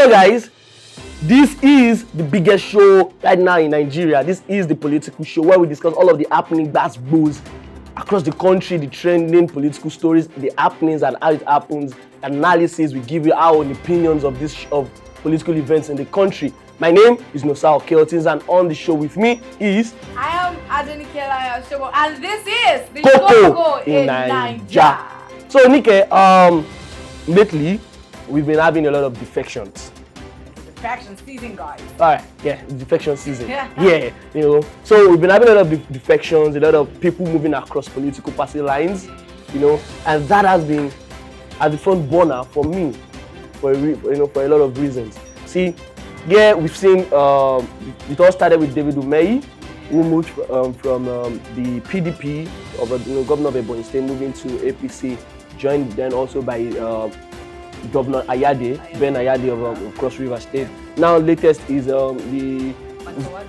Hello guys, this is the biggest show right now in Nigeria. This is the political show where we discuss all of the happening buzz across the country, the trending political stories, the happenings and how it happens, analysis. We give you our own opinions of political events in the country. My name is Nosa Oke-Hortons, and on the show with me is I am Adenike of Sobo, and this is the KOKO In Nigeria. So Nike, lately we've been having a lot of defections. Defection season, guys. Alright, yeah, it's defection season. Yeah. You know. So we've been having a lot of defections, a lot of people moving across political party lines, you know, and that has been at the front burner for me, for a lot of reasons. See, yeah, we've seen it all started with David Umehi, who moved from the PDP of governor of Ebonyi State, moving to APC, joined then also by Governor Ben Ayade of Cross River State. Now latest is the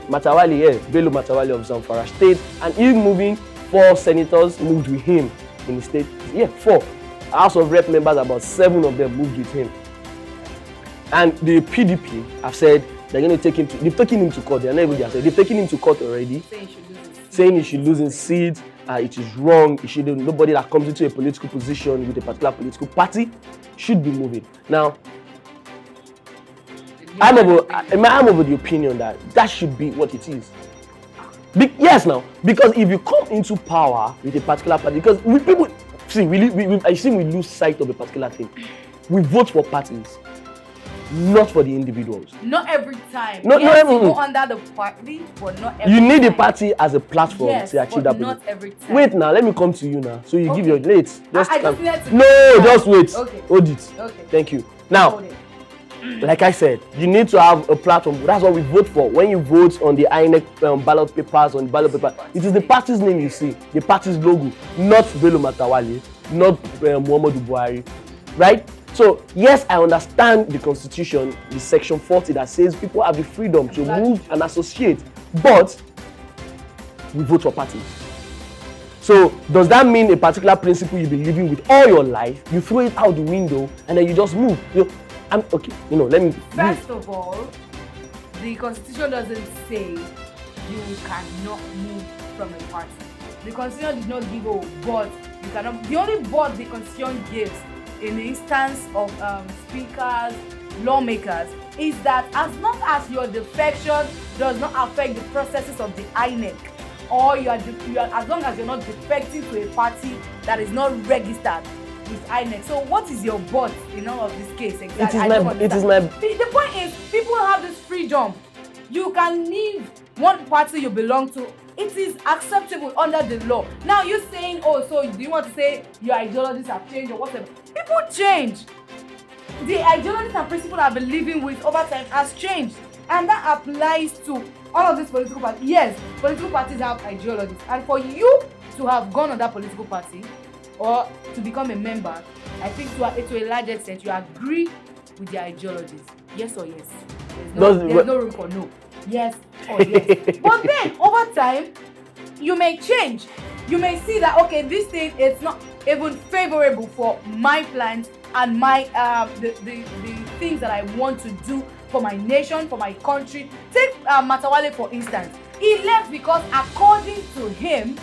Matawalle, Bello Matawalle of Zamfara State, and he's moving. 4 senators moved with him in the state. Yeah, 4. House of Rep members, about 7 of them moved with him. And the PDP have said they're going to take him to. They've taken him to court. They're not even there. They've taken him to court already, saying he should lose his seat. It is wrong. Nobody that comes into a political position with a particular political party should be moving. Now, I'm of the opinion that should be what it is. Yes, now, because if you come into power with a particular party, because we lose sight of a particular thing. We vote for parties, not for the individuals. Not every time. Not every go under the party, but not every time. You need a party as a platform to achieve that. Not every time. Wait now, let me come to you now. So you give your late. Just wait. Okay. Hold it. Okay. Thank you. Now, like I said, you need to have a platform. That's what we vote for. When you vote on the INEC ballot papers, it is the party's name you see, the party's logo, not Bello Matawalle, not Muhammadu Buhari, right? So, yes, I understand the Constitution, the Section 40 that says people have the freedom to move and associate, but we vote for parties. So, does that mean a particular principle you've been living with all your life, you throw it out the window and then you just move? Let me... First of all, the Constitution doesn't say you cannot move from a party. The Constitution did not give a but you cannot... The only but the Constitution gives in the instance of speakers, lawmakers, is that as long as your defection does not affect the processes of the INEC, or as long as you're not defecting to a party that is not registered with INEC. So what is your but in all of this case? Exactly. The point is, people have this freedom. You can leave one party you belong to. It is acceptable under the law. Now you're saying, oh, so do you want to say your ideologies have changed or whatever? People change. The ideologies and principles I've been living with over time has changed. And that applies to all of these political parties. Yes, political parties have ideologies. And for you to have gone on that political party or to become a member, I think to a large extent you agree with their ideologies. Yes or yes? There's no room for no. Yes or yes. But then over time you may change. You may see that okay, this thing is not even favorable for my plans and my the things that I want to do for my nation, for my country. Take Matawalle for instance. He left because according to him,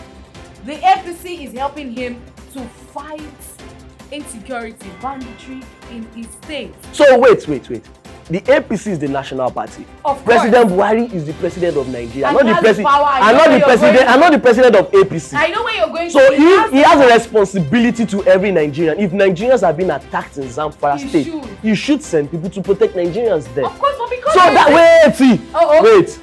the APC is helping him to fight insecurity, banditry in his state. So wait. The APC is the national party. Of President Buhari is the president of Nigeria. I'm not the president of APC. I know where you're going. So he has a responsibility to every Nigerian. If Nigerians have been attacked in Zamfara State, he should send people to protect Nigerians there. Of course, but because wait.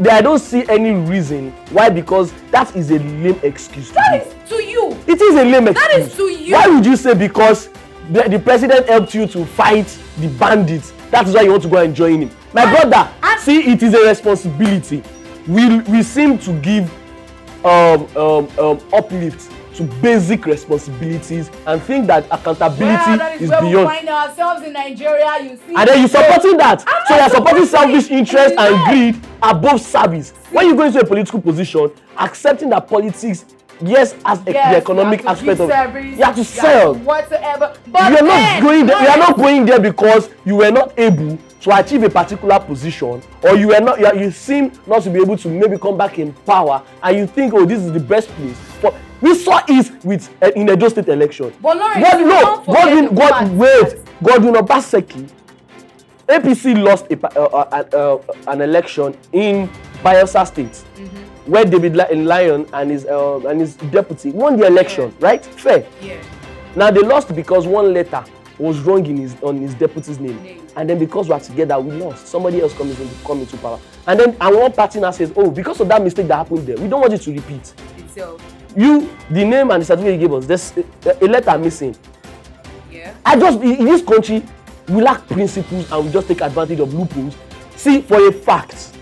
I don't see any reason why, because that is a lame excuse. That is to you. It is a lame excuse. That is to you. Why would you say because the president helped you to fight the bandits, that is why you want to go and join him? My brother, see, it is a responsibility. We seem to give uplift to basic responsibilities and think that accountability is beyond. We find ourselves in Nigeria, you see. And then you're supporting that. So you're supporting selfish interest and greed above service. When you go into a political position, accepting that politics yes, as the economic aspect of service, you have to sell. Whatsoever. But You're not going there. You are not going there because you were not able to achieve a particular position, or you were not. You seem not to be able to maybe come back in power, and you think, oh, this is the best place. But we saw it with in Edo State election. But Lawrence, Godwin Obaseki, APC lost an election in Bayelsa State, where David Lyon and his deputy won the election, right? Fair. Yeah. Now they lost because one letter was wrong on his deputy's name. And then because we are together, we lost. Somebody else come into power. And then one party now says, oh, because of that mistake that happened there, we don't want it to repeat. Itself. The name and the certificate you gave us, there's a letter missing. Yeah. In this country, we lack principles and we just take advantage of loopholes. See, for a fact,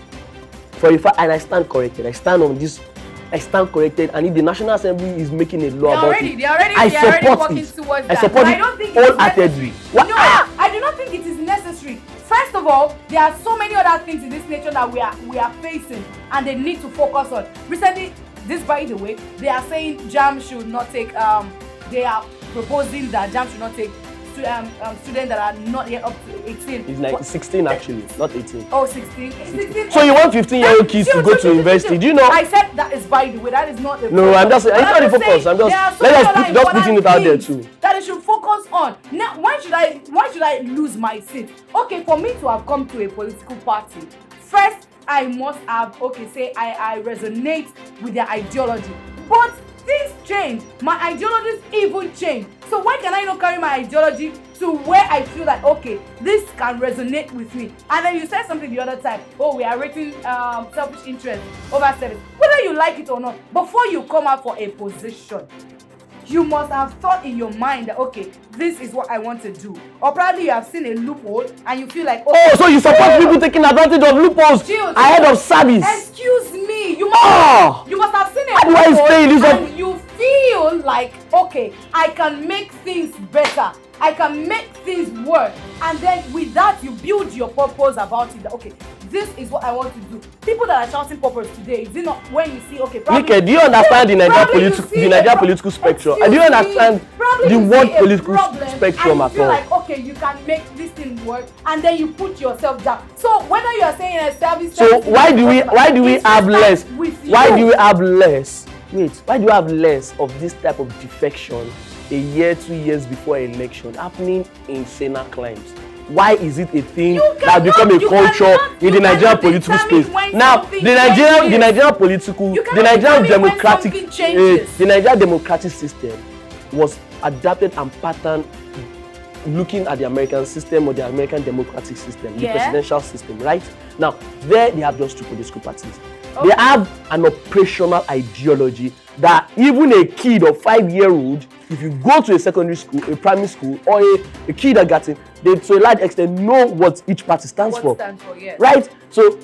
and I stand corrected. I stand corrected, and if the National Assembly is making a law about it, I support it. I support it wholeheartedly. No, I do not think it is necessary. First of all, there are so many other things in this nature that we are facing, and they need to focus on. Recently, this, by the way, they are saying JAM should not take. They are proposing that JAM should not take students that are not yet up to 18. It's like 16 actually, not 18. Oh, 16. 16. So you want 15-year-old kids to go to university? Do you know? I said that is, by the way, that is not the No, I'm just saying, it's not the focus. I'm just putting it out there too. That it should focus on. Now, why should I lose my seat? Okay, for me to have come to a political party, first I must have, I resonate with their ideology. But things change. My ideologies even change. So why can I not carry my ideology to where I feel that, okay, this can resonate with me? And then you said something the other time, oh, we are rating selfish interest over service. Whether you like it or not, before you come out for a position, you must have thought in your mind that, okay, this is what I want to do. Or probably you have seen a loophole and you feel like, okay, so you support people taking advantage of loopholes ahead of service? Excuse me, you must have seen a loophole and you feel like, okay, I can make things better. I can make things work. And then with that, you build your purpose about it. That, okay, this is what I want to do. People that are shouting purpose today, is it not when you see, okay, probably, Nika, do you understand the Nigerian political spectrum? Do you understand the world political spectrum at all? You feel like, okay, you can make this thing work, and then you put yourself down. So whether you are saying a service, so why do we have less? Why do we have less? Wait, why do you have less of this type of defection a year, 2 years before election happening in Sena climes? Why is it a thing that become a culture in the Nigerian political space? Now, the Nigerian democratic system was adapted and patterned looking at the American system or the American democratic system, the presidential system, right? Now, there they have just two political parties. Okay. They have an operational ideology that even a kid of 5-year-old, if you go to a secondary school, a primary school, or a kindergarten, they to a large extent know what each party stands for. Yes. Right? So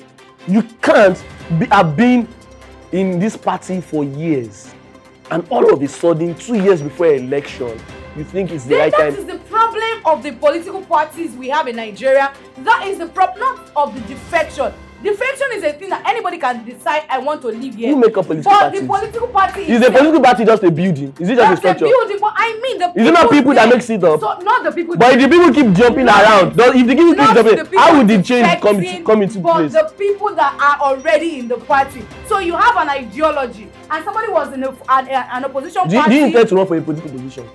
you can't have been in this party for years, and all of a sudden, 2 years before election, you think it's the right time. That is the problem of the political parties we have in Nigeria. That is the problem, not of the defection. Defection is a thing that anybody can decide, I want to live here. You make up political parties. The political party is a political party just a building? Is it just a structure? A building, but I mean the people. Is it not people that makes it up? So not the people. But if the people keep jumping around, if the people keep jumping, how would the change come into place? But the people that are already in the party. So you have an ideology, and somebody was in an opposition party. Do you intend to run for a political position?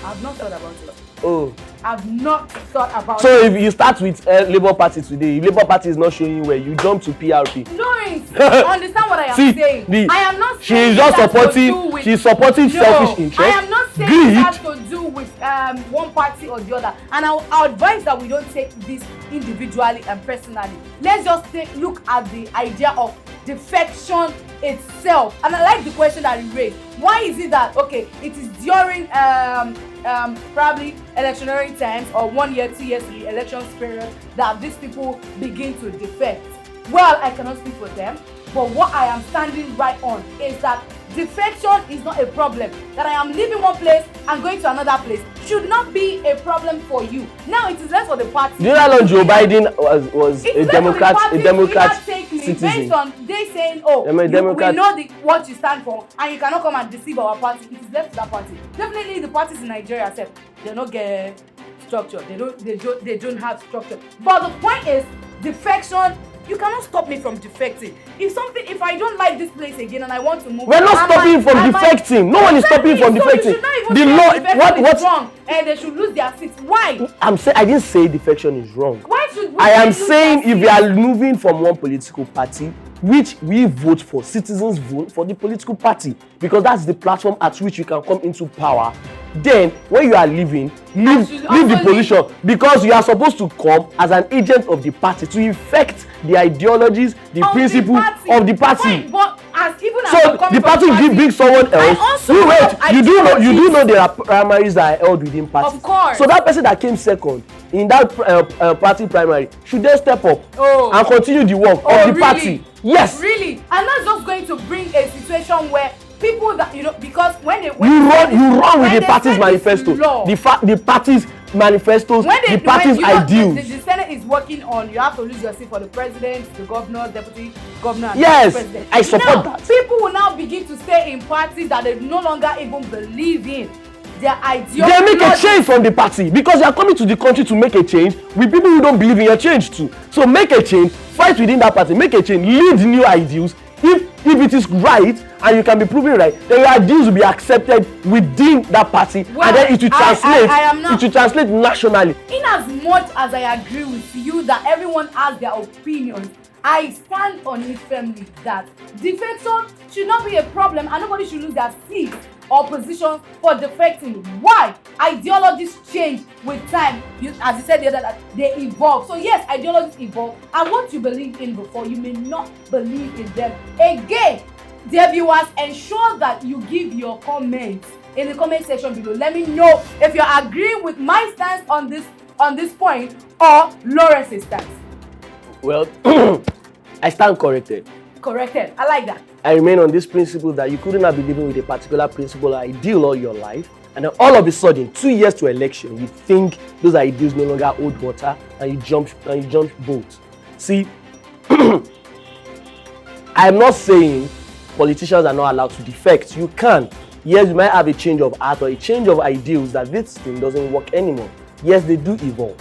I've not thought about it. Oh. I've not thought about it. So if you start with Labour Party today, if Labour Party is not showing you where you jump to PRP. Lawrence, understand what I am saying. I am not saying she's supporting selfish interest. I am not saying it has to do with one party or the other. And I advise that we don't take this individually and personally. Let's just look at the idea of defection itself. And I like the question that you raised. Why is it that, okay, it is during probably electionary times or 1 year, 2 years in the elections period that these people begin to defect? Well, I cannot speak for them, but what I am standing right on is that defection is not a problem. That I am leaving one place and going to another place should not be a problem for you. Now it is less for the party. Do you know Joe Biden was a Democrat me based on they saying, oh, we know what you stand for, and you cannot come and deceive our party. It is left to that party. Definitely, the parties in Nigeria said they don't get structure. They don't have structure. But the point is, defection. You cannot stop me from defecting. If I don't like this place again and I want to move, we're not stopping you from defecting. No one is stopping you from defecting. The law, what's wrong, and they should lose their seats. Why? I didn't say defection is wrong. Why should we? I am saying if we are moving from one political party, which we vote for, citizens vote for the political party, because that's the platform at which you can come into power. Then, when you are leaving, leave the position, because you are supposed to come as an agent of the party to effect the ideologies, the principles of the party. But so the party brings someone else. You do know there are primaries that are held within parties. Of course. So that person that came second in that party primary should then step up and continue the work of the party. Yes. Really? And that's just going to bring a situation where people that because when you run with the party's manifesto, the party's manifestos, the party's ideals. The Senate is working on you have to lose your seat for the president, the governor, deputy governor, and yes, the president. I support that. People will now begin to stay in parties that they no longer even believe in. Their ideology. They make a change from the party because you are coming to the country to make a change with people who don't believe in your change too. So make a change, fight within that party, make a change, lead new ideals. If it is right and you can be proven right, then your ideas will be accepted within that party, and then it will translate. It will translate nationally. In as much as I agree with you that everyone has their opinions, I stand on it firmly that defection should not be a problem and nobody should lose their seat or position for defecting. Why? Ideologies change with time. As you said the other day, they evolve. So yes, ideologies evolve, and what you believe in before, you may not believe in them again. Dear viewers, ensure that you give your comments in the comment section below. Let me know if you're agreeing with my stance on this point or Lawrence's stance. Well, I stand corrected. Corrected. I like that. I remain on this principle that you couldn't have been living with a particular principle or ideal all your life, and then all of a sudden, 2 years to election, you think those ideals no longer hold water, and you jump boat. See, I'm not saying politicians are not allowed to defect. You can. Yes, you might have a change of heart or a change of ideals that this thing doesn't work anymore. Yes, they do evolve.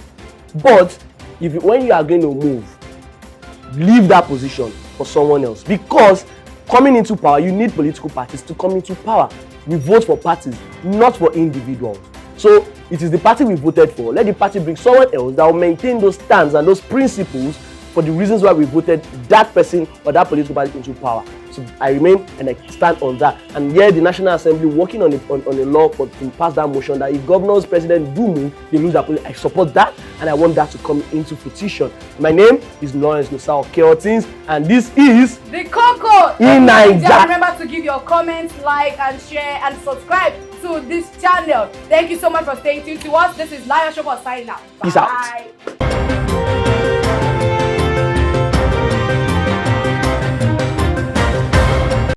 But when you are going to move, leave that position for someone else, because coming into power, you need political parties to come into power. We vote for parties, not for individuals. So it is the party we voted for. Let the party bring someone else that will maintain those stands and those principles for the reasons why we voted that person or that political party into power. So I remain and I stand on that. And here the National Assembly working on a law to pass that motion that if governors, president do move, they lose their position. I support that, and I want that to come into fruition. My name is Lawrence Nosa of Oke-Hortons, and this is the KOKO In Naija. Remember to give your comments, like and share and subscribe to this channel. Thank you so much for staying tuned to us. This is Lion Sobo signing out. Peace out.